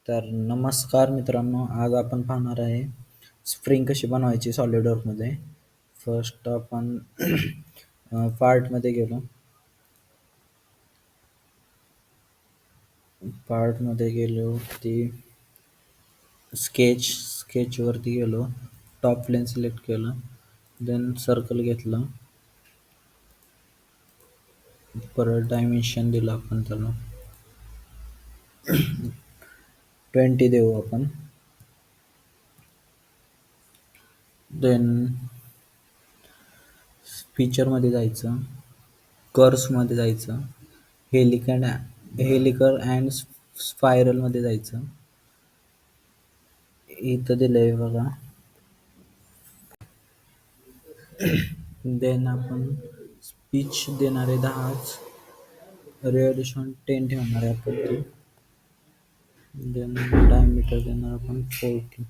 तर नमस्कार मित्रांनो, आज आपण पाहणार आहे स्प्रिंग कशी बनवायची सॉलिडवर्कमध्ये. फर्स्ट आपण पार्टमध्ये गेलो. पार्टमध्ये गेलो ती स्केचवरती गेलो, टॉप प्लेन सिलेक्ट केलं, देन सर्कल घेतलं, परत डायमेन्शन दिलं आपण त्याला 20 देऊ आपण. देन फीचरमध्ये जायचं, कर्व्समध्ये जायचं, हेलिकर अँड स्पायरलमध्ये जायचं. इथं दिलंय बघा. देन आपण स्पीच देणार आहे 10च, रेडिएशन 10 ठेवणार आहे आपण ते. देन डायमीटर देणार आपण 40.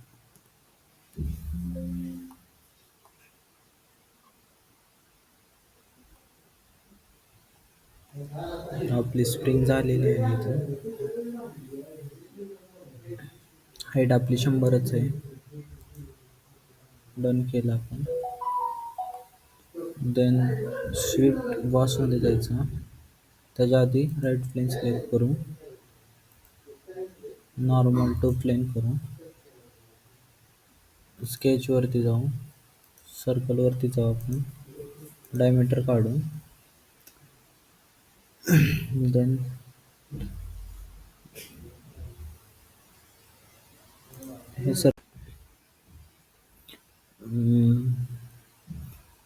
आपली स्प्रिंग झालेली आहे. इथं हाईट आपली 100च आहे. डन केलं आपण. देन स्विफ्ट बॉसमध्ये जायचं. त्याच्या आधी राईट प्लेन सिलेक्ट करू, नॉर्मल टू प्लेन करू, स्केचवरती जाऊ, सर्कलवरती जाऊ आपण, डायमीटर काढू. देन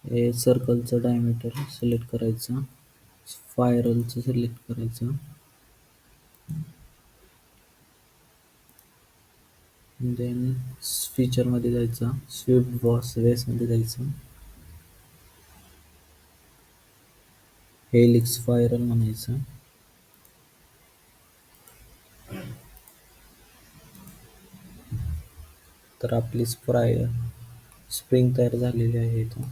हे सर्कलचं डायमीटर सिलेक्ट करायचं, स्पायरलचं सिलेक्ट करायचं. देन फीचरमध्ये जायचं, स्विफ्ट बॉस रेसमध्ये जायचं, हेलिक्स स्पायरल म्हणायचं. तर आपली स्प्रिंग तयार झालेली आहे इथं.